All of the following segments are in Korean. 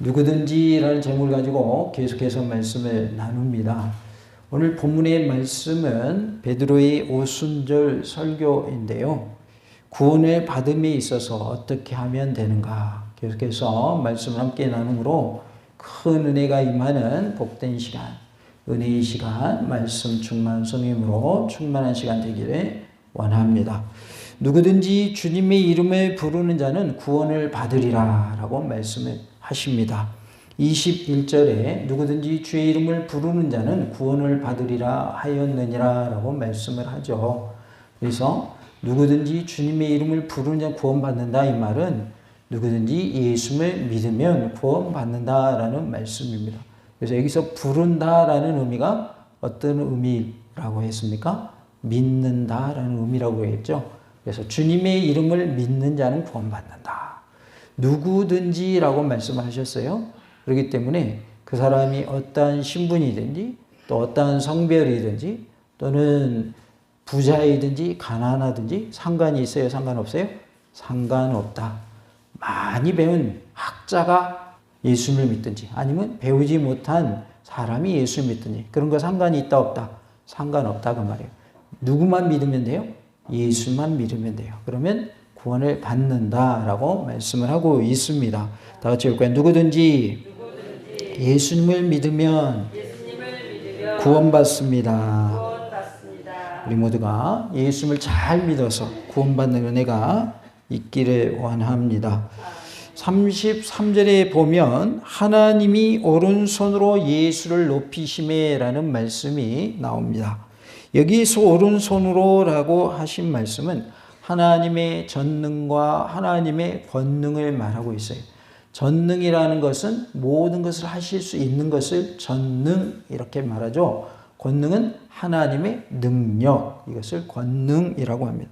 누구든지라는 제목을 가지고 계속해서 말씀을 나눕니다. 오늘 본문의 말씀은 베드로의 오순절 설교인데요. 구원을 받음에 있어서 어떻게 하면 되는가 계속해서 말씀을 함께 나누므로 큰 은혜가 임하는 복된 시간, 은혜의 시간, 말씀 충만 성령으로 충만한 시간 되기를 원합니다. 누구든지 주님의 이름을 부르는 자는 구원을 받으리라 라고 말씀을 하십니다. 21절에 누구든지 주의 이름을 부르는 자는 구원을 받으리라 하였느니라 라고 말씀을 하죠. 그래서 누구든지 주님의 이름을 부르는 자 구원받는다, 이 말은 누구든지 예수를 믿으면 구원받는다라는 말씀입니다. 그래서 여기서 부른다라는 의미가 어떤 의미라고 했습니까? 믿는다라는 의미라고 했죠. 그래서 주님의 이름을 믿는 자는 구원받는다. 누구든지라고 말씀하셨어요. 그렇기 때문에 그 사람이 어떠한 신분이든지 또 어떠한 성별이든지 또는 부자이든지 가난하든지 상관이 있어요? 상관없어요? 상관없다. 많이 배운 학자가 예수를 믿든지 아니면 배우지 못한 사람이 예수를 믿든지 그런 거 상관이 있다 없다? 상관없다 그 말이에요. 누구만 믿으면 돼요? 예수만 믿으면 돼요. 그러면 구원을 받는다라고 말씀을 하고 있습니다. 다 같이 읽을까요? 누구든지 예수님을 믿으면 구원받습니다. 우리 모두가 예수님을 잘 믿어서 구원받는 은혜가 있기를 원합니다. 33절에 보면 하나님이 오른손으로 예수를 높이심에라는 말씀이 나옵니다. 여기서 오른손으로라고 하신 말씀은 하나님의 전능과 하나님의 권능을 말하고 있어요. 전능이라는 것은 모든 것을 하실 수 있는 것을 전능 이렇게 말하죠. 권능은 하나님의 능력, 이것을 권능이라고 합니다.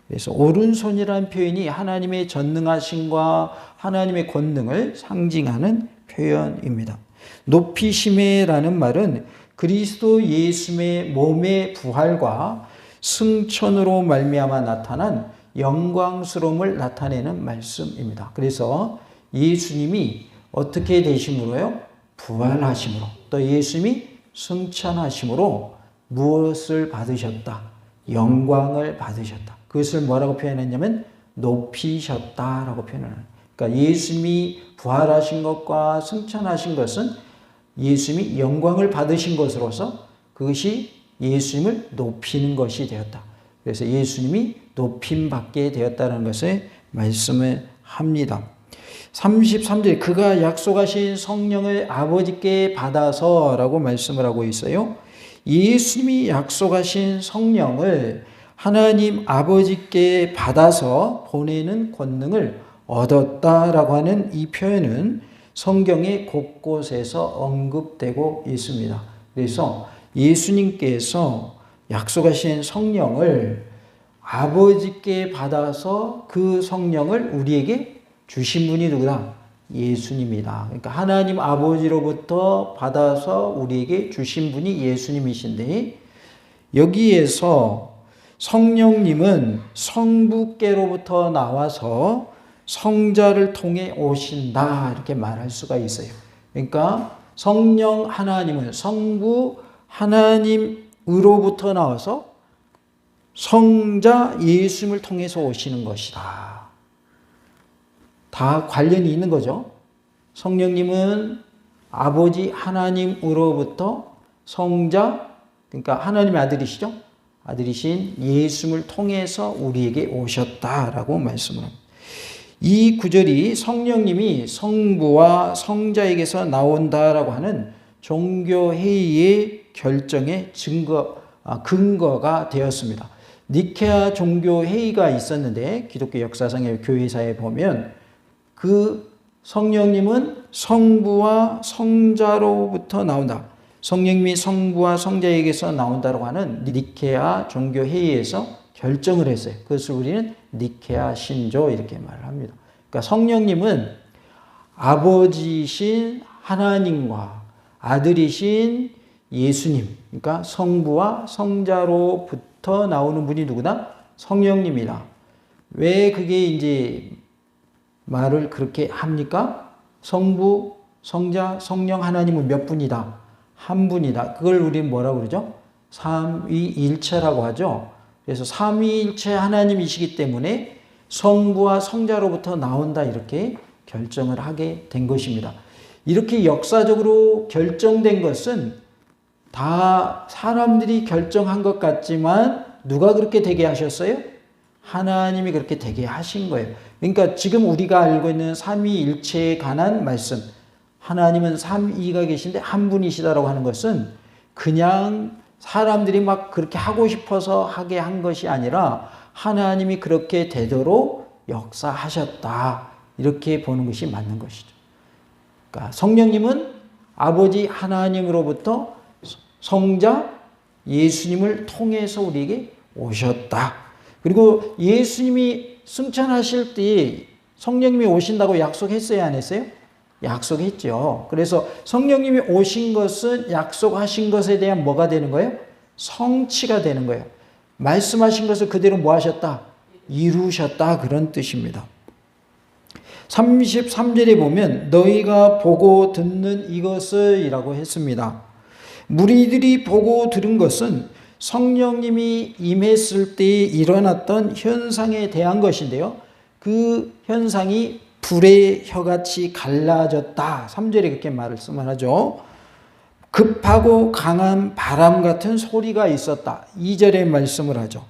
그래서 오른손이라는 표현이 하나님의 전능하심과 하나님의 권능을 상징하는 표현입니다. 높이심에라는 말은 그리스도 예수의 몸의 부활과 승천으로 말미암아 나타난 영광스러움을 나타내는 말씀입니다. 그래서 예수님이 어떻게 되심으로요? 부활하심으로, 또 예수님이 승천하심으로 무엇을 받으셨다? 영광을 받으셨다. 그것을 뭐라고 표현했냐면 높이셨다라고 표현하는. 그러니까 예수님이 부활하신 것과 승천하신 것은 예수님이 영광을 받으신 것으로서 그것이 예수님을 높이는 것이 되었다. 그래서 예수님이 높임받게 되었다는 것을 말씀을 합니다. 33절 그가 약속하신 성령을 아버지께 받아서 라고 말씀을 하고 있어요. 예수님이 약속하신 성령을 하나님 아버지께 받아서 보내는 권능을 얻었다라고 하는 이 표현은 성경의 곳곳에서 언급되고 있습니다. 그래서 예수님께서 약속하신 성령을 아버지께 받아서 그 성령을 우리에게 주신 분이 누구다? 예수님이다. 그러니까 하나님 아버지로부터 받아서 우리에게 주신 분이 예수님이신데 여기에서 성령님은 성부께로부터 나와서 성자를 통해 오신다 이렇게 말할 수가 있어요. 그러니까 성령 하나님은 성부 하나님으로부터 나와서 성자 예수님을 통해서 오시는 것이다. 다 관련이 있는 거죠. 성령님은 아버지 하나님으로부터 성자, 그러니까 하나님의 아들이시죠. 아들이신 예수님을 통해서 우리에게 오셨다라고 말씀을 합니다. 이 구절이 성령님이 성부와 성자에게서 나온다라고 하는 종교회의의 결정의 근거가 되었습니다. 니케아 종교회의가 있었는데 기독교 역사상의 교회사에 보면 그 성령님은 성부와 성자로부터 나온다. 성령님이 성부와 성자에게서 나온다고 하는 니케아 종교회의에서 결정을 했어요. 그것을 우리는 니케아 신조 이렇게 말을 합니다. 그러니까 성령님은 아버지신 하나님과 아들이신 예수님, 그러니까 성부와 성자로부터 나오는 분이 누구다? 성령님이다. 왜 그게 이제 말을 그렇게 합니까? 성부, 성자, 성령 하나님은 몇 분이다? 한 분이다. 그걸 우리는 뭐라고 그러죠? 삼위일체라고 하죠. 그래서 삼위일체 하나님이시기 때문에 성부와 성자로부터 나온다 이렇게 결정을 하게 된 것입니다. 이렇게 역사적으로 결정된 것은 다 사람들이 결정한 것 같지만 누가 그렇게 되게 하셨어요? 하나님이 그렇게 되게 하신 거예요. 그러니까 지금 우리가 알고 있는 삼위일체에 관한 말씀, 하나님은 삼위가 계신데 한 분이시다라고 하는 것은 그냥 사람들이 막 그렇게 하고 싶어서 하게 한 것이 아니라 하나님이 그렇게 되도록 역사하셨다. 이렇게 보는 것이 맞는 것이죠. 그러니까 성령님은 아버지 하나님으로부터 성자 예수님을 통해서 우리에게 오셨다. 그리고 예수님이 승천하실 때 성령님이 오신다고 약속했어요, 안 했어요? 약속했죠. 그래서 성령님이 오신 것은 약속하신 것에 대한 뭐가 되는 거예요? 성취가 되는 거예요. 말씀하신 것을 그대로 뭐 하셨다? 이루셨다. 그런 뜻입니다. 33절에 보면 너희가 보고 듣는 이것을 이라고 했습니다. 무리들이 보고 들은 것은 성령님이 임했을 때 일어났던 현상에 대한 것인데요. 그 현상이 불의 혀같이 갈라졌다. 3절에 그렇게 말씀을 하죠. 급하고 강한 바람 같은 소리가 있었다. 2절에 말씀을 하죠.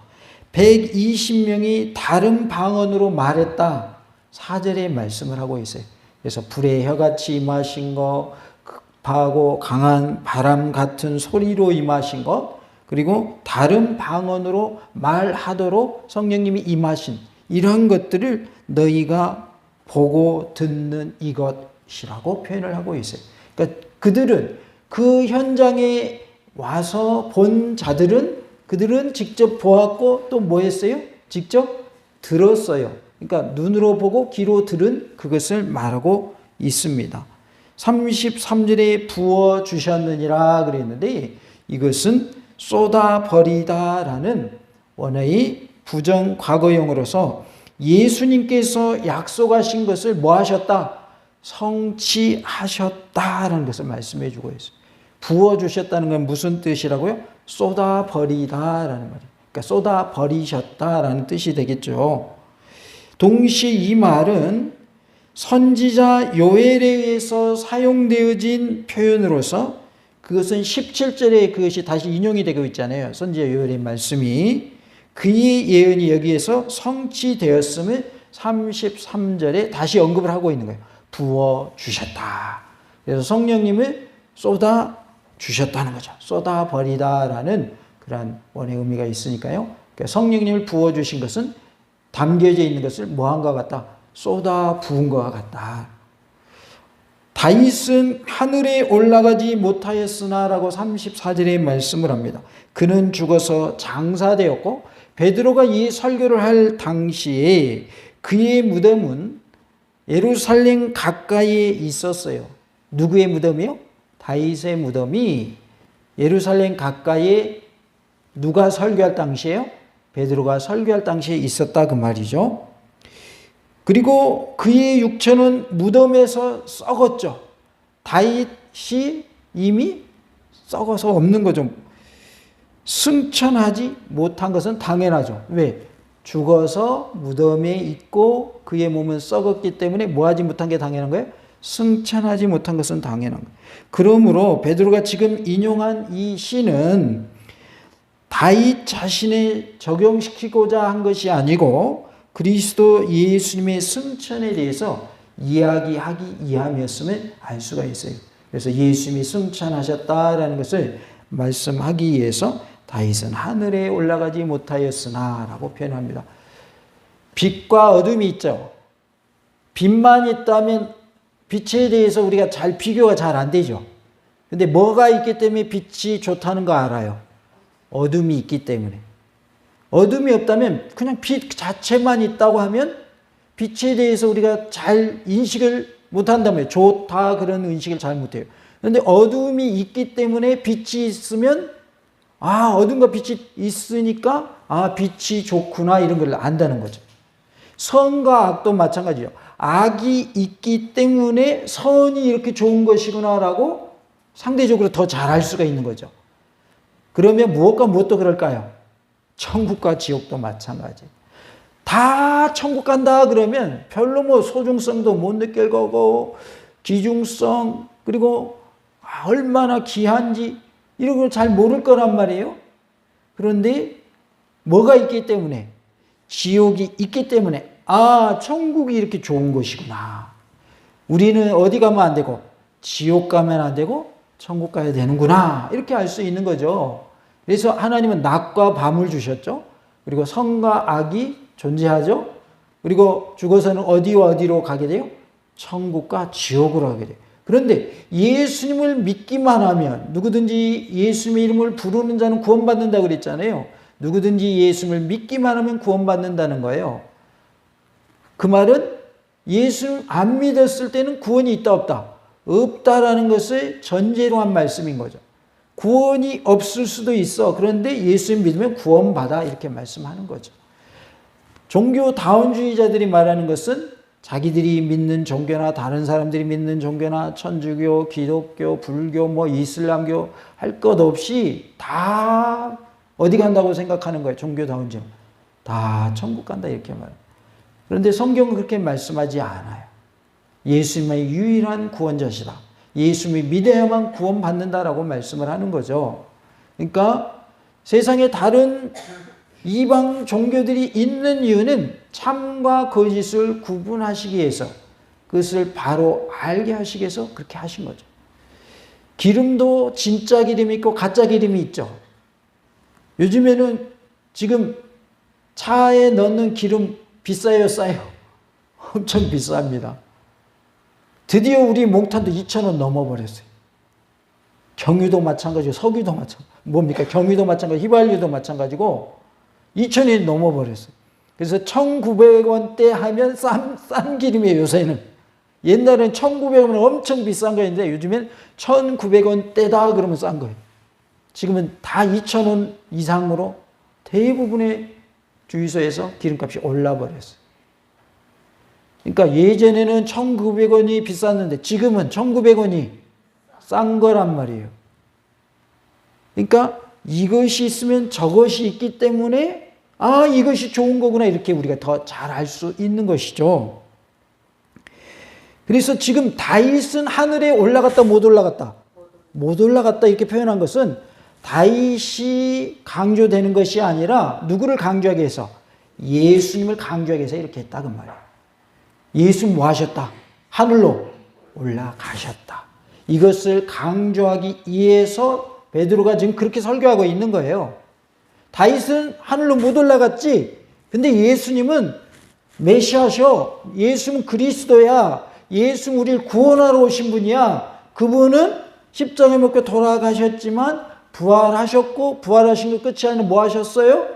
120명이 다른 방언으로 말했다. 4절에 말씀을 하고 있어요. 그래서 불의 혀같이 임하신 것, 급하고 강한 바람 같은 소리로 임하신 것, 그리고 다른 방언으로 말하도록 성령님이 임하신 이런 것들을 너희가 보고 듣는 이것이라고 표현을 하고 있어요. 그러니까 그들은 그 현장에 와서 본 자들은 그들은 직접 보았고 또 뭐 했어요? 직접 들었어요. 그러니까 눈으로 보고 귀로 들은 그것을 말하고 있습니다. 33절에 부어 주셨느니라 그랬는데 이것은 쏟아버리다라는 원어의 부정 과거형으로서 예수님께서 약속하신 것을 뭐 하셨다? 성취하셨다라는 것을 말씀해 주고 있어요. 부어주셨다는 건 무슨 뜻이라고요? 쏟아버리다라는 말이에요. 그러니까 쏟아버리셨다라는 뜻이 되겠죠. 동시에 이 말은 선지자 요엘에 의해서 사용되어진 표현으로서 그것은 17절에 그것이 다시 인용이 되고 있잖아요. 선지자 요엘의 말씀이. 그의 예언이 여기에서 성취되었음을 33절에 다시 언급을 하고 있는 거예요. 부어주셨다. 그래서 성령님을 쏟아주셨다는 거죠. 쏟아버리다라는 그런 원의 의미가 있으니까요. 그러니까 성령님을 부어주신 것은 담겨져 있는 것을 뭐한 것 같다? 쏟아 부은 것과 같다. 다윗은 하늘에 올라가지 못하였으나 라고 34절에 말씀을 합니다. 그는 죽어서 장사되었고 베드로가 이 설교를 할 당시에 그의 무덤은 예루살렘 가까이에 있었어요. 누구의 무덤이요? 다윗의 무덤이 예루살렘 가까이에 누가 설교할 당시에요? 베드로가 설교할 당시에 있었다 그 말이죠. 그리고 그의 육체는 무덤에서 썩었죠. 다윗이 이미 썩어서 없는 거죠. 승천하지 못한 것은 당연하죠. 왜? 죽어서 무덤에 있고 그의 몸은 썩었기 때문에 뭐하지 못한 게 당연한 거예요? 승천하지 못한 것은 당연한 거예요. 그러므로 베드로가 지금 인용한 이 시는 다윗 자신을 적용시키고자 한 것이 아니고 그리스도 예수님의 승천에 대해서 이야기하기 위함이었음을 알 수가 있어요. 그래서 예수님이 승천하셨다라는 것을 말씀하기 위해서 다윗은 하늘에 올라가지 못하였으나 라고 표현합니다. 빛과 어둠이 있죠. 빛만 있다면 빛에 대해서 우리가 잘 비교가 잘 안 되죠. 근데 뭐가 있기 때문에 빛이 좋다는 거 알아요. 어둠이 있기 때문에. 어둠이 없다면 그냥 빛 자체만 있다고 하면 빛에 대해서 우리가 잘 인식을 못한다면 좋다 그런 인식을 잘 못해요. 그런데 어둠이 있기 때문에 빛이 있으면 어둠과 빛이 있으니까 빛이 좋구나 이런 걸 안다는 거죠. 선과 악도 마찬가지죠. 악이 있기 때문에 선이 이렇게 좋은 것이구나라고 상대적으로 더 잘할 수가 있는 거죠. 그러면 무엇과 무엇도 그럴까요? 천국과 지옥도 마찬가지. 다 천국 간다 그러면 별로 뭐 소중성도 못 느낄 거고, 귀중성, 그리고 얼마나 귀한지 이런 걸 잘 모를 거란 말이에요. 그런데 뭐가 있기 때문에, 지옥이 있기 때문에, 아, 천국이 이렇게 좋은 것이구나. 우리는 어디 가면 안 되고 지옥 가면 안 되고 천국 가야 되는구나, 이렇게 알 수 있는 거죠. 그래서 하나님은 낮과 밤을 주셨죠. 그리고 선과 악이 존재하죠. 그리고 죽어서는 어디와 어디로 가게 돼요? 천국과 지옥으로 가게 돼요. 그런데 예수님을 믿기만 하면, 누구든지 예수님의 이름을 부르는 자는 구원받는다 그랬잖아요. 누구든지 예수님을 믿기만 하면 구원받는다는 거예요. 그 말은 예수님 안 믿었을 때는 구원이 있다 없다? 없다라는 것을 전제로 한 말씀인 거죠. 구원이 없을 수도 있어. 그런데 예수님 믿으면 구원받아, 이렇게 말씀하는 거죠. 종교다운주의자들이 말하는 것은 자기들이 믿는 종교나 다른 사람들이 믿는 종교나 천주교, 기독교, 불교, 뭐 이슬람교 할 것 없이 다 어디 간다고 생각하는 거예요. 종교다운주의. 다 천국 간다, 이렇게 말해요. 그런데 성경은 그렇게 말씀하지 않아요. 예수님의 유일한 구원자시다. 예수님이 믿어야만 구원받는다라고 말씀을 하는 거죠. 그러니까 세상에 다른 이방 종교들이 있는 이유는 참과 거짓을 구분하시기 위해서, 그것을 바로 알게 하시기 위해서 그렇게 하신 거죠. 기름도 진짜 기름이 있고 가짜 기름이 있죠. 요즘에는 지금 차에 넣는 기름 비싸요, 싸요? 엄청 비쌉니다. 드디어 우리 몽탄도 2,000원 넘어버렸어요. 경유도 마찬가지고 석유도 마찬가지고, 뭡니까? 경유도 마찬가지고 휘발유도 마찬가지고 2,000원이 넘어버렸어요. 그래서 1,900원대 하면 싼 기름이에요, 요새는. 옛날엔 1,900원은 엄청 비싼 거였는데 요즘엔 1,900원대다 그러면 싼 거예요. 지금은 다 2,000원 이상으로 대부분의 주유소에서 기름값이 올라버렸어요. 그러니까 예전에는 1,900원이 비쌌는데 지금은 1,900원이 싼 거란 말이에요. 그러니까 이것이 있으면 저것이 있기 때문에, 아, 이것이 좋은 거구나, 이렇게 우리가 더 잘 알 수 있는 것이죠. 그래서 지금 다윗은 하늘에 올라갔다 못 올라갔다? 못 올라갔다, 이렇게 표현한 것은 다윗이 강조되는 것이 아니라 누구를 강조하기 위해서? 예수님을 강조하기 위해서 이렇게 했다, 그 말이에요. 예수님 뭐 하셨다? 하늘로 올라가셨다. 이것을 강조하기 위해서 베드로가 지금 그렇게 설교하고 있는 거예요. 다윗은 하늘로 못 올라갔지. 근데 예수님은 메시아셔. 예수님은 그리스도야. 예수님 우리를 구원하러 오신 분이야. 그분은 십자가에 못 박혀 돌아가셨지만 부활하셨고, 부활하신 것 끝이 아니라 뭐 하셨어요?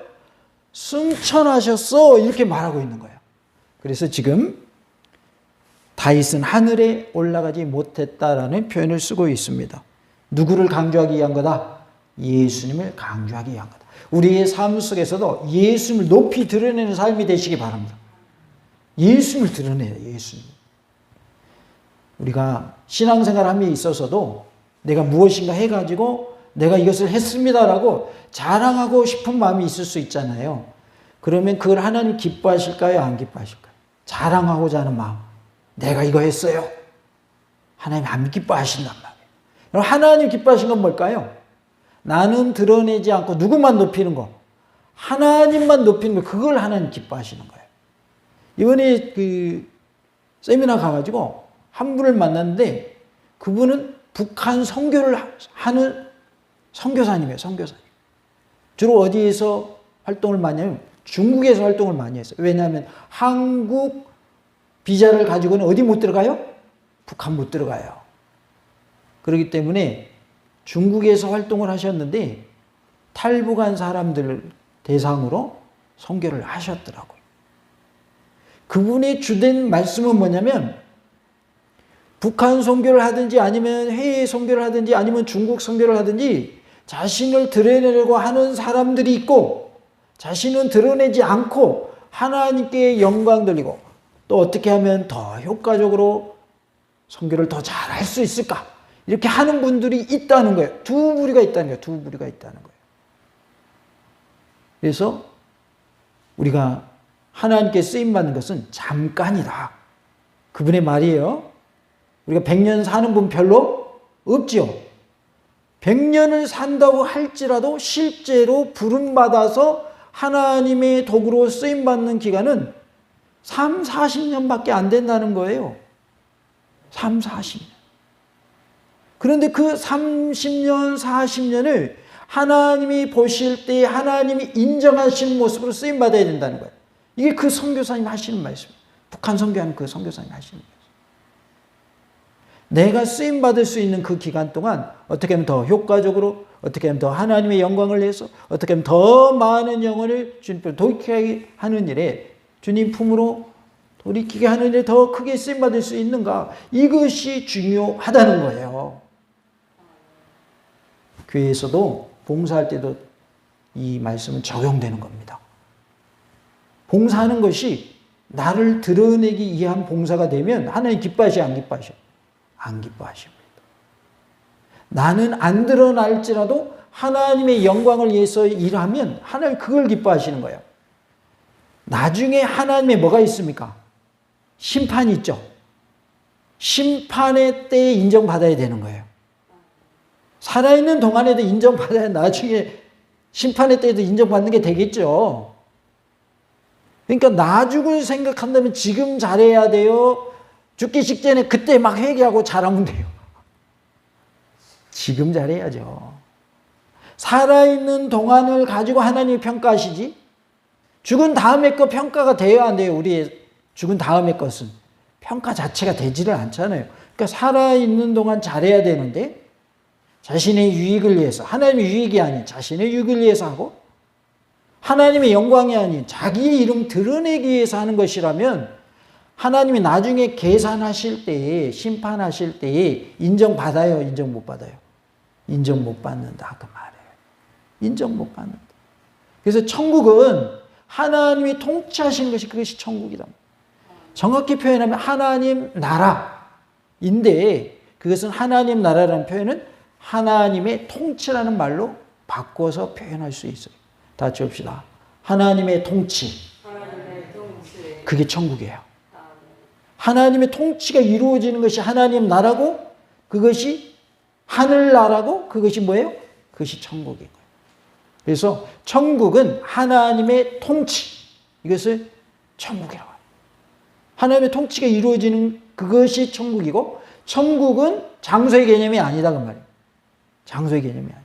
승천하셨어. 이렇게 말하고 있는 거예요. 그래서 지금 다윗은 하늘에 올라가지 못했다라는 표현을 쓰고 있습니다. 누구를 강조하기 위한 거다? 예수님을 강조하기 위한 거다. 우리의 삶 속에서도 예수님을 높이 드러내는 삶이 되시기 바랍니다. 예수님을 드러내요, 예수님. 우리가 신앙생활함에 있어서도 내가 무엇인가 해가지고 내가 이것을 했습니다라고 자랑하고 싶은 마음이 있을 수 있잖아요. 그러면 그걸 하나님 기뻐하실까요? 안 기뻐하실까요? 자랑하고자 하는 마음. 내가 이거 했어요. 하나님 안 기뻐하신단 말이에요. 그럼 하나님 기뻐하신 건 뭘까요? 나는 드러내지 않고 누구만 높이는 거. 하나님만 높이는 거. 그걸 하나님 기뻐하시는 거예요. 이번에 그 세미나 가가지고 한 분을 만났는데 그분은 북한 선교를 하는 선교사님이에요. 선교사님. 주로 어디에서 활동을 많이 하냐면 중국에서 활동을 많이 했어요. 왜냐하면 한국 비자를 가지고는 어디 못 들어가요? 북한 못 들어가요. 그렇기 때문에 중국에서 활동을 하셨는데 탈북한 사람들 대상으로 선교를 하셨더라고요. 그분의 주된 말씀은 뭐냐면 북한 선교를 하든지 아니면 해외 선교를 하든지 아니면 중국 선교를 하든지 자신을 드러내려고 하는 사람들이 있고 자신은 드러내지 않고 하나님께 영광 돌리고 또 어떻게 하면 더 효과적으로 선교를 더 잘할 수 있을까? 이렇게 하는 분들이 있다는 거예요. 두 부류가 있다는 거예요. 두 부류가 있다는 거예요. 그래서 우리가 하나님께 쓰임받는 것은 잠깐이다. 그분의 말이에요. 우리가 100년 사는 분 별로 없죠. 100년을 산다고 할지라도 실제로 부름받아서 하나님의 도구로 쓰임받는 기간은 3, 40년밖에 안 된다는 거예요. 3, 40년. 그런데 그 30년, 40년을 하나님이 보실 때 하나님이 인정하시는 모습으로 쓰임받아야 된다는 거예요. 이게 그 선교사님 하시는 말씀이에요. 북한 선교하는 그 선교사님 하시는 말씀. 내가 쓰임받을 수 있는 그 기간 동안 어떻게 하면 더 효과적으로, 어떻게 하면 더 하나님의 영광을 내서, 어떻게 하면 더 많은 영혼을 주님께 돌이키게 하는 일에, 주님 품으로 돌이키게 하는 일에 더 크게 쓰임받을 수 있는가, 이것이 중요하다는 거예요. 교회에서도 봉사할 때도 이 말씀은 적용되는 겁니다. 봉사하는 것이 나를 드러내기 위한 봉사가 되면 하나님 기뻐하시죠, 안 기뻐하셔? 안 기뻐하십니다. 나는 안 드러날지라도 하나님의 영광을 위해서 일하면 하나님 그걸 기뻐하시는 거예요. 나중에 하나님의 뭐가 있습니까? 심판이 있죠. 심판의 때에 인정받아야 되는 거예요. 살아있는 동안에도 인정받아야 나중에 심판의 때에도 인정받는 게 되겠죠. 그러니까 나중을 생각한다면 지금 잘해야 돼요. 죽기 직전에 그때 막 회개하고 잘하면 돼요. 지금 잘해야죠. 살아있는 동안을 가지고 하나님이 평가하시지, 죽은 다음에 거 평가가 돼야 안 돼요. 우리의 죽은 다음에 것은 평가 자체가 되지를 않잖아요. 그러니까 살아있는 동안 잘해야 되는데 자신의 유익을 위해서, 하나님의 유익이 아닌 자신의 유익을 위해서 하고 하나님의 영광이 아닌 자기의 이름 드러내기 위해서 하는 것이라면 하나님이 나중에 계산하실 때에, 심판하실 때에 인정받아요, 인정 못 받아요? 인정 못 받는다 그 말이에요. 인정 못 받는다. 그래서 천국은 하나님이 통치하시는 것이, 그것이 천국이다. 정확히 표현하면 하나님 나라인데, 그것은 하나님 나라라는 표현은 하나님의 통치라는 말로 바꿔서 표현할 수 있어요. 다 같이 봅시다. 하나님의 통치. 그게 천국이에요. 하나님의 통치가 이루어지는 것이 하나님 나라고, 그것이 하늘나라고, 그것이 뭐예요? 그것이 천국인 거예요. 그래서 천국은 하나님의 통치, 이것을 천국이라고 해요. 하나님의 통치가 이루어지는 그것이 천국이고, 천국은 장소의 개념이 아니다 그 말이에요. 장소의 개념이 아니에요.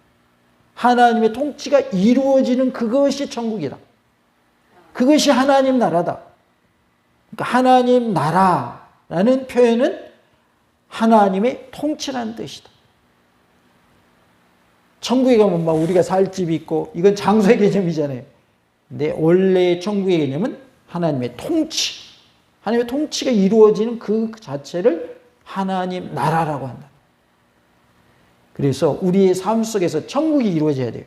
하나님의 통치가 이루어지는 그것이 천국이다. 그것이 하나님 나라다. 그러니까 하나님 나라라는 표현은 하나님의 통치라는 뜻이다. 천국에 가면 막 우리가 살 집이 있고, 이건 장소의 개념이잖아요. 근데 원래 천국의 개념은 하나님의 통치, 하나님의 통치가 이루어지는 그 자체를 하나님 나라라고 한다. 그래서 우리의 삶 속에서 천국이 이루어져야 돼요.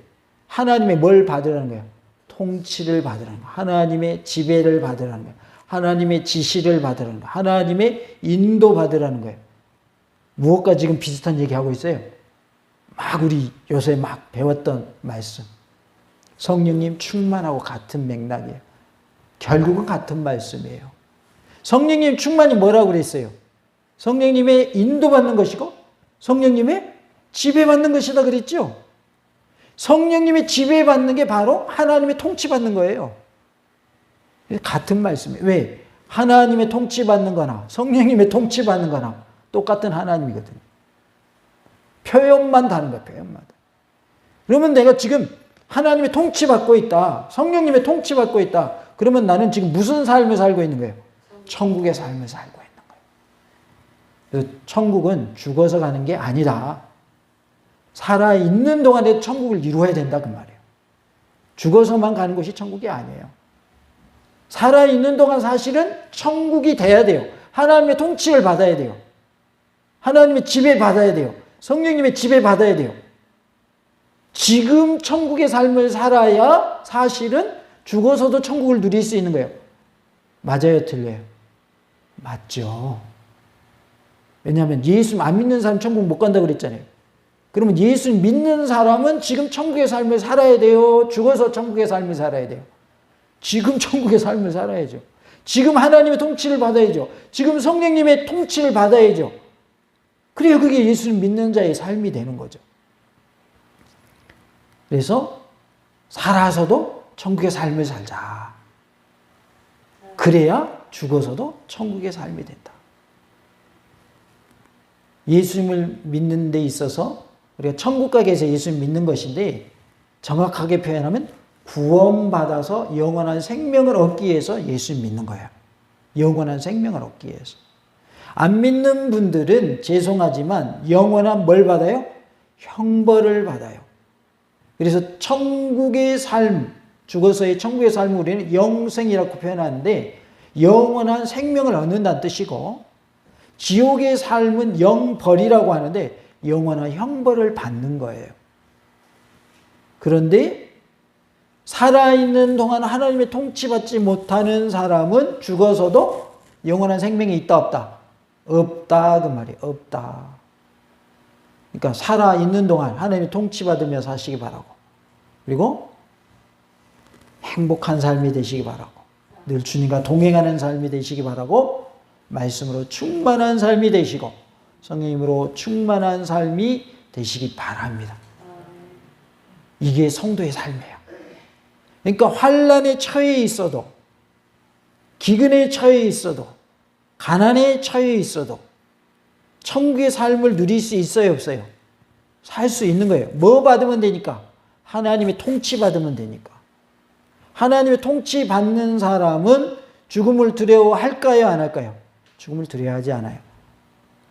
하나님의 뭘 받으라는 거예요? 통치를 받으라는 거예요. 하나님의 지배를 받으라는 거예요. 하나님의 지시를 받으라는 거예요. 하나님의 인도 받으라는 거예요. 무엇과 지금 비슷한 얘기하고 있어요? 막 우리 요새 막 배웠던 말씀. 성령님 충만하고 같은 맥락이에요. 결국은 같은 말씀이에요. 성령님 충만이 뭐라고 그랬어요? 성령님의 인도받는 것이고 성령님의 지배받는 것이다 그랬죠? 성령님의 지배받는 게 바로 하나님의 통치받는 거예요. 같은 말씀이에요. 왜? 하나님의 통치받는 거나 성령님의 통치받는 거나 똑같은 하나님이거든요. 표현만 다른 거예요. 표현만. 그러면 내가 지금 하나님의 통치받고 있다. 성령님의 통치받고 있다. 그러면 나는 지금 무슨 삶을 살고 있는 거예요? 천국의 삶을 살고 있는 거예요. 그래서 천국은 죽어서 가는 게 아니다. 살아있는 동안에 천국을 이루어야 된다 그 말이에요. 죽어서만 가는 것이 천국이 아니에요. 살아있는 동안 사실은 천국이 돼야 돼요. 하나님의 통치를 받아야 돼요. 하나님의 지배받아야 돼요. 성령님의 지배받아야 돼요. 지금 천국의 삶을 살아야 사실은 죽어서도 천국을 누릴 수 있는 거예요. 맞아요, 틀려요? 맞죠. 왜냐하면 예수 안 믿는 사람 천국 못 간다고 그랬잖아요. 그러면 예수 믿는 사람은 지금 천국의 삶을 살아야 돼요? 죽어서 천국의 삶을 살아야 돼요? 지금 천국의 삶을 살아야죠. 지금 하나님의 통치를 받아야죠. 지금 성령님의 통치를 받아야죠. 그래야 그게 예수를 믿는 자의 삶이 되는 거죠. 그래서 살아서도 천국의 삶을 살자. 그래야 죽어서도 천국의 삶이 된다. 예수님을 믿는 데 있어서 우리가 천국 가기 위해서 예수님 믿는 것인데 정확하게 표현하면 구원받아서 영원한 생명을 얻기 위해서 예수님 믿는 거예요. 영원한 생명을 얻기 위해서. 안 믿는 분들은 죄송하지만 영원한 뭘 받아요? 형벌을 받아요. 그래서 천국의 삶, 죽어서의 천국의 삶을 우리는 영생이라고 표현하는데 영원한 생명을 얻는다는 뜻이고 지옥의 삶은 영벌이라고 하는데 영원한 형벌을 받는 거예요. 그런데 살아있는 동안 하나님의 통치받지 못하는 사람은 죽어서도 영원한 생명이 있다 없다? 없다 그 말이에요. 없다. 그러니까 살아있는 동안 하나님의 통치받으며 사시기 바라고 그리고 행복한 삶이 되시기 바라고 늘 주님과 동행하는 삶이 되시기 바라고 말씀으로 충만한 삶이 되시고 성령님으로 충만한 삶이 되시기 바랍니다. 이게 성도의 삶이에요. 그러니까 환난에 처해 있어도 기근에 처해 있어도 가난에 처해 있어도 천국의 삶을 누릴 수 있어요 없어요? 살 수 있는 거예요. 뭐 받으면 되니까? 하나님의 통치 받으면 되니까. 하나님의 통치 받는 사람은 죽음을 두려워할까요 안 할까요? 죽음을 두려워하지 않아요.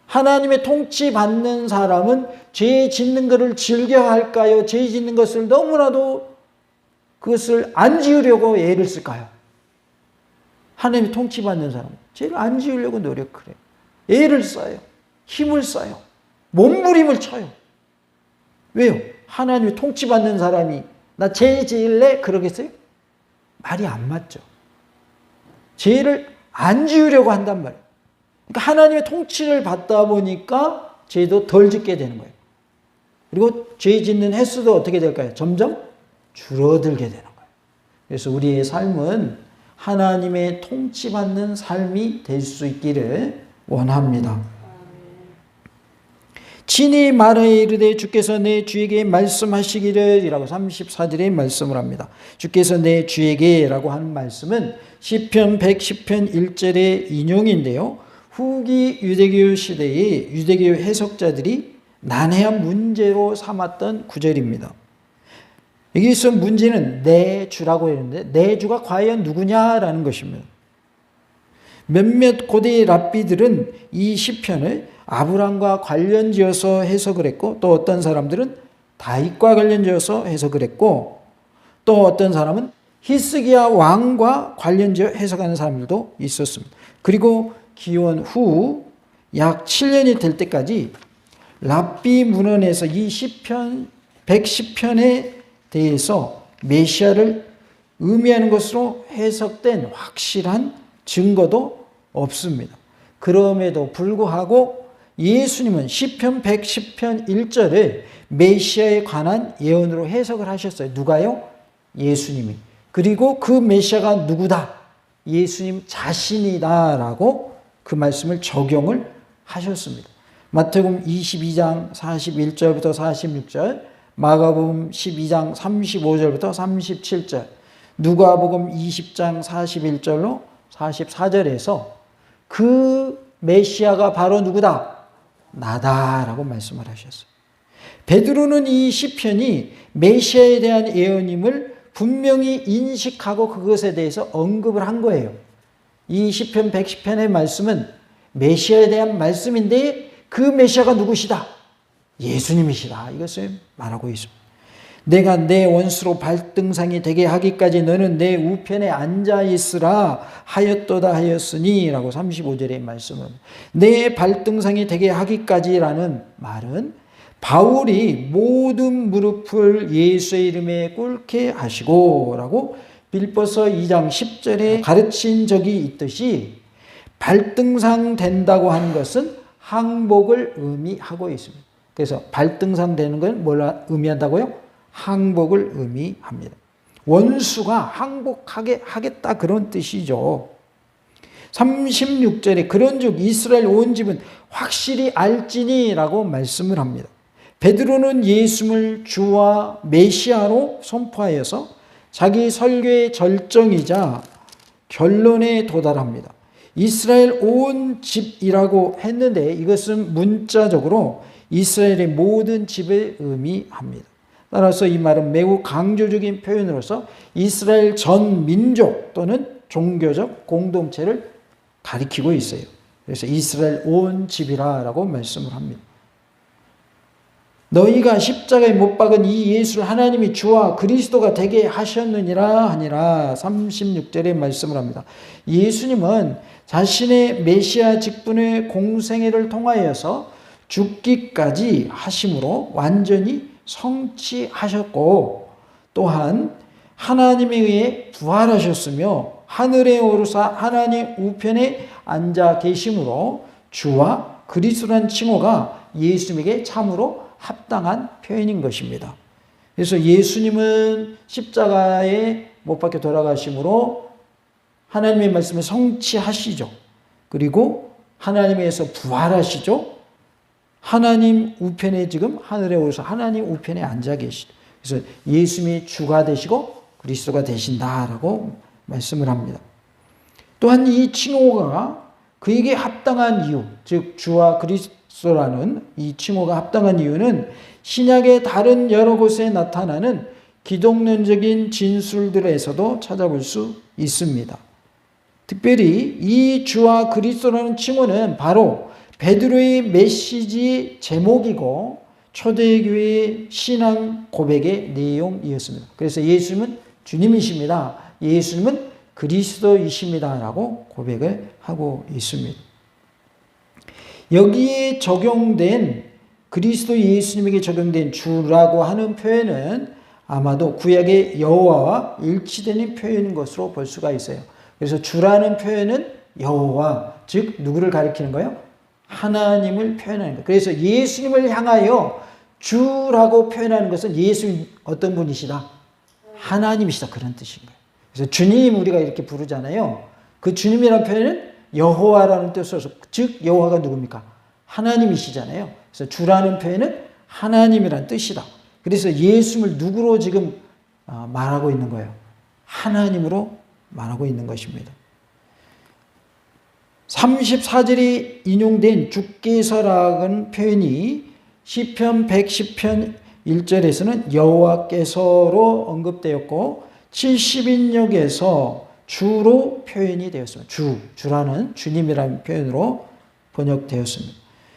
하나님의 통치 받는 사람은 죄 짓는 것을 즐겨할까요? 죄 짓는 것을 너무나도 그것을 안 지으려고 애를 쓸까요? 하나님의 통치 받는 사람은 죄를 안 지으려고 노력을 해요. 애를 써요. 힘을 써요. 몸부림을 쳐요. 왜요? 하나님의 통치 받는 사람이 나 죄 지을래? 그러겠어요? 말이 안 맞죠. 죄를 안 지으려고 한단 말이에요. 그러니까 하나님의 통치를 받다 보니까 죄도 덜 짓게 되는 거예요. 그리고 죄 짓는 횟수도 어떻게 될까요? 점점 줄어들게 되는 거예요. 그래서 우리의 삶은 하나님의 통치받는 삶이 될 수 있기를 원합니다. 친히 말하여 이르되 주께서 내 주에게 말씀하시기를 이라고 34절에 말씀을 합니다. 주께서 내 주에게 라고 하는 말씀은 시편 110편 1절의 인용인데요. 후기 유대교 시대의 유대교 해석자들이 난해한 문제로 삼았던 구절입니다. 여기서 문제는 내 주라고 했는데 내 주가 과연 누구냐라는 것입니다. 몇몇 고대 랍비들은 이 시편을 아브람과 관련지어서 해석을 했고 또 어떤 사람들은 다윗과 관련지어서 해석을 했고 또 어떤 사람은 히스기야 왕과 관련지어 해석하는 사람들도 있었습니다. 그리고 기원 후 약 7년이 될 때까지 랍비 문헌에서 이 시편 110편에 대해서 메시아를 의미하는 것으로 해석된 확실한 증거도 없습니다. 그럼에도 불구하고 예수님은 시편 110편 1절을 메시아에 관한 예언으로 해석을 하셨어요. 누가요? 예수님이. 그리고 그 메시아가 누구다? 예수님 자신이다라고 그 말씀을 적용을 하셨습니다. 마태복음 22장 41절부터 46절, 마가복음 12장 35절부터 37절, 누가복음 20장 41절로 44절에서 그 메시아가 바로 누구다? 나다라고 말씀을 하셨어요. 베드로는 이 시편이 메시아에 대한 예언임을 분명히 인식하고 그것에 대해서 언급을 한 거예요. 이 시편 110편의 말씀은 메시아에 대한 말씀인데 그 메시아가 누구시다? 예수님이시다. 이것을 말하고 있습니다. 내가 내 원수로 발등상이 되게 하기까지 너는 내 우편에 앉아 있으라 하였도다 하였으니 라고 35절의 말씀을 내 발등상이 되게 하기까지라는 말은 바울이 모든 무릎을 예수의 이름에 꿇게 하시고 라고 빌립보서 2장 10절에 가르친 적이 있듯이 발등상 된다고 하는 것은 항복을 의미하고 있습니다. 그래서 발등상 되는 건 뭘 의미한다고요? 항복을 의미합니다. 원수가 항복하게 하겠다 그런 뜻이죠. 36절에 그런즉 이스라엘 온 집은 확실히 알지니라고 말씀을 합니다. 베드로는 예수를 주와 메시아로 선포하여서 자기 설교의 절정이자 결론에 도달합니다. 이스라엘 온 집이라고 했는데 이것은 문자적으로 이스라엘의 모든 집을 의미합니다. 따라서 이 말은 매우 강조적인 표현으로서 이스라엘 전 민족 또는 종교적 공동체를 가리키고 있어요. 그래서 이스라엘 온 집이라고 말씀을 합니다. 너희가 십자가에 못 박은 이 예수를 하나님이 주와 그리스도가 되게 하셨느니라 하니라 36절에 말씀을 합니다. 예수님은 자신의 메시아 직분의 공생애를 통하여서 죽기까지 하심으로 완전히 성취하셨고 또한 하나님에 의해 부활하셨으며 하늘에 오르사 하나님 우편에 앉아 계심으로 주와 그리스도라는 칭호가 예수님에게 참으로 합당한 표현인 것입니다. 그래서 예수님은 십자가에 못 박혀 돌아가심으로 하나님의 말씀을 성취하시죠. 그리고 하나님에서 부활하시죠. 하나님 우편에 지금 하늘에 오르서 하나님 우편에 앉아 계시죠. 그래서 예수님이 주가 되시고 그리스도가 되신다라고 말씀을 합니다. 또한 이 칭호가 그에게 합당한 이유, 즉 주와 그리스도라는 이 칭호가 합당한 이유는 신약의 다른 여러 곳에 나타나는 기독론적인 진술들에서도 찾아볼 수 있습니다. 특별히 이 주와 그리스도라는 칭호는 바로 베드로의 메시지 제목이고 초대교회의 신앙 고백의 내용이었습니다. 그래서 예수님은 주님이십니다. 예수님은 그리스도이십니다. 라고 고백을 하고 있습니다. 여기에 적용된 그리스도 예수님에게 적용된 주라고 하는 표현은 아마도 구약의 여호와와 일치되는 표현인 것으로 볼 수가 있어요. 그래서 주라는 표현은 여호와, 즉 누구를 가리키는 거예요? 하나님을 표현하는 거예요. 그래서 예수님을 향하여 주라고 표현하는 것은 예수님 어떤 분이시다? 하나님이시다 그런 뜻인 거예요. 그래서 주님 우리가 이렇게 부르잖아요. 그 주님이라는 표현은 여호와라는 뜻으로 즉 여호와가 누굽니까? 하나님이시잖아요. 그래서 주라는 표현은 하나님이라는 뜻이다. 그래서 예수님을 누구로 지금 말하고 있는 거예요? 하나님으로 말하고 있는 것입니다. 34절에 인용된 주께서라는 표현이 시편 110편 1절에서는 여호와께서로 언급되었고 70인역에서 주로 표현이 되었습니다. 주라는 주님이라는 표현으로 번역되었습니다.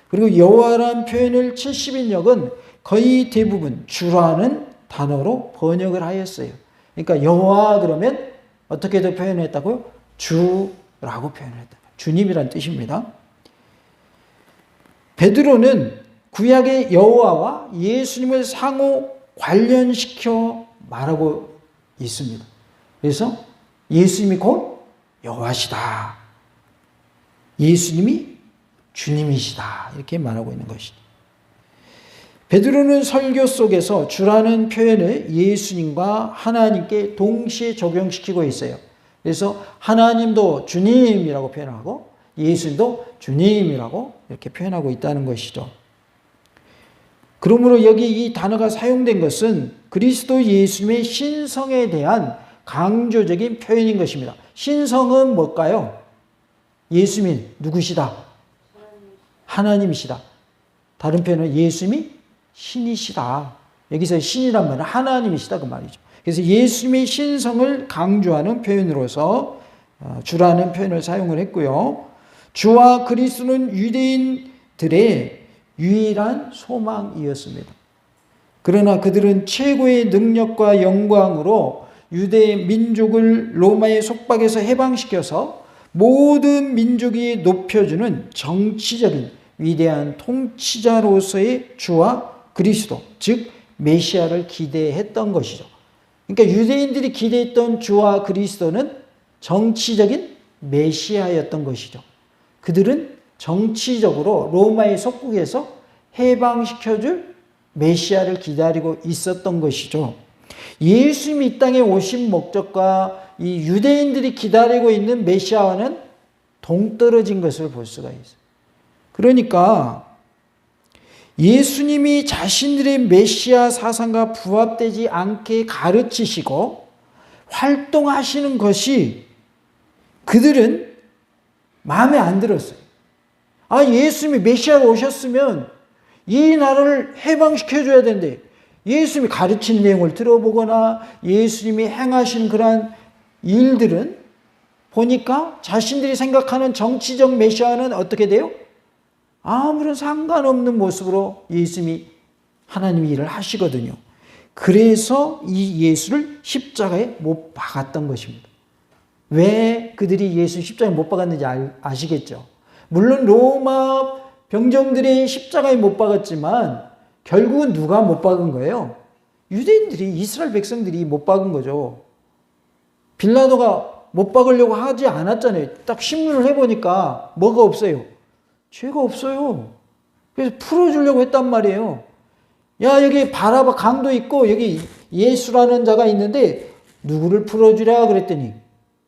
그리고 여호와라는 표현을 70인역은 거의 대부분 주라는 단어로 번역을 하였어요. 그러니까 여호와 그러면 어떻게도 표현했다고요? 주라고 표현했다. 주님이란 뜻입니다. 베드로는 구약의 여호와와 예수님을 상호 관련시켜 말하고 있습니다. 그래서 예수님이 곧 여호와시다. 예수님이 주님이시다. 이렇게 말하고 있는 것이죠. 베드로는 설교 속에서 주라는 표현을 예수님과 하나님께 동시에 적용시키고 있어요. 그래서 하나님도 주님이라고 표현하고 예수님도 주님이라고 이렇게 표현하고 있다는 것이죠. 그러므로 여기 이 단어가 사용된 것은 그리스도 예수님의 신성에 대한 강조적인 표현인 것입니다. 신성은 뭘까요? 예수님이 누구시다? 하나님이시다. 다른 표현은 예수님이 신이시다. 여기서 신이란 말은 하나님이시다 그 말이죠. 그래서 예수님의 신성을 강조하는 표현으로서 주라는 표현을 사용을 했고요. 주와 그리스도는 유대인들의 유일한 소망이었습니다. 그러나 그들은 최고의 능력과 영광으로 유대 민족을 로마의 속박에서 해방시켜서 모든 민족이 높여주는 정치적인 위대한 통치자로서의 주와 그리스도, 즉 메시아를 기대했던 것이죠. 그러니까 유대인들이 기대했던 주와 그리스도는 정치적인 메시아였던 것이죠. 그들은 정치적으로 로마의 속국에서 해방시켜줄 메시아를 기다리고 있었던 것이죠. 예수님이 이 땅에 오신 목적과 이 유대인들이 기다리고 있는 메시아와는 동떨어진 것을 볼 수가 있어요. 그러니까 예수님이 자신들의 메시아 사상과 부합되지 않게 가르치시고 활동하시는 것이 그들은 마음에 안 들었어요. 예수님이 메시아로 오셨으면 이 나라를 해방시켜줘야 되는데 예수님이 가르친 내용을 들어보거나 예수님이 행하신 그러한 일들은 보니까 자신들이 생각하는 정치적 메시아는 어떻게 돼요? 아무런 상관없는 모습으로 예수님이 하나님의 일을 하시거든요. 그래서 이 예수를 십자가에 못 박았던 것입니다. 왜 그들이 예수 십자가에 못 박았는지 아시겠죠? 물론 로마 병정들이 십자가에 못 박았지만 결국은 누가 못 박은 거예요? 유대인들이, 이스라엘 백성들이 못 박은 거죠. 빌라도가 못 박으려고 하지 않았잖아요. 딱 신문을 해보니까 뭐가 없어요? 죄가 없어요. 그래서 풀어주려고 했단 말이에요. 야, 여기 바라바 강도 있고 여기 예수라는 자가 있는데 누구를 풀어주랴 그랬더니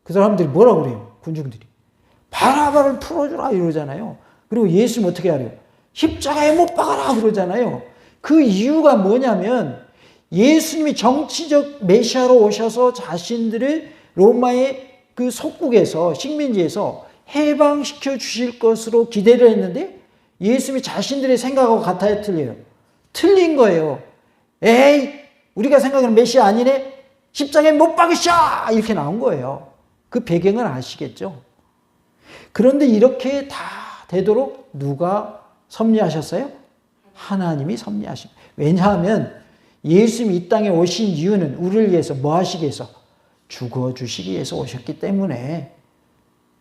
그 사람들이 뭐라 그래요? 군중들이. 바라바를 풀어주라 이러잖아요. 그리고 예수님 어떻게 하래요? 십자가에 못 박아라 그러잖아요. 그 이유가 뭐냐면 예수님이 정치적 메시아로 오셔서 자신들을 로마의 그 속국에서, 식민지에서 해방시켜 주실 것으로 기대를 했는데 예수님이 자신들의 생각하고 같아요, 틀려요? 틀린 거예요. 에이, 우리가 생각하는 메시아 아니네? 십자가에 못 박으셔! 이렇게 나온 거예요. 그 배경을 아시겠죠? 그런데 이렇게 다 되도록 누가 섭리하셨어요? 하나님이 섭리하십니다. 왜냐하면 예수님이 이 땅에 오신 이유는 우리를 위해서 뭐 하시기 위해서? 죽어주시기 위해서 오셨기 때문에.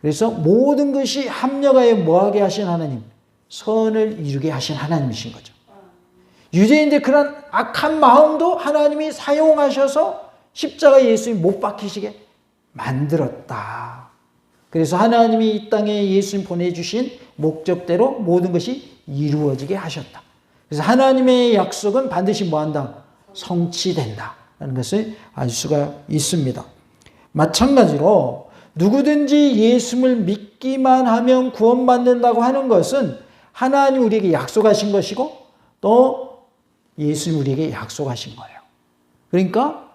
그래서 모든 것이 합력하여 뭐하게 하신 하나님? 선을 이루게 하신 하나님이신 거죠. 유대인들 그런 악한 마음도 하나님이 사용하셔서 십자가 예수님 못 박히시게 만들었다. 그래서 하나님이 이 땅에 예수님 보내주신 목적대로 모든 것이 이루어지게 하셨다. 그래서 하나님의 약속은 반드시 뭐한다? 성취된다. 라는 것을 알 수가 있습니다. 마찬가지로 누구든지 예수를 믿기만 하면 구원받는다고 하는 것은 하나님 우리에게 약속하신 것이고 또 예수님 우리에게 약속하신 거예요. 그러니까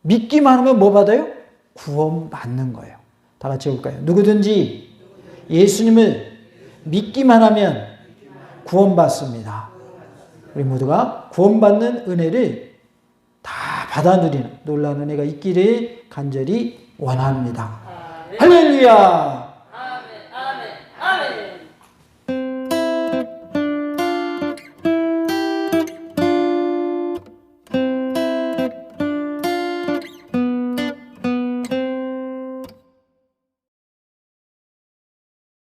믿기만 하면 뭐 받아요? 구원받는 거예요. 다 같이 해볼까요? 누구든지 예수님을 믿기만 하면 구원받습니다. 우리 모두가 구원받는 은혜를 다 받아 누리는 놀라운 은혜가 있기를 간절히 원합니다. 할렐루야!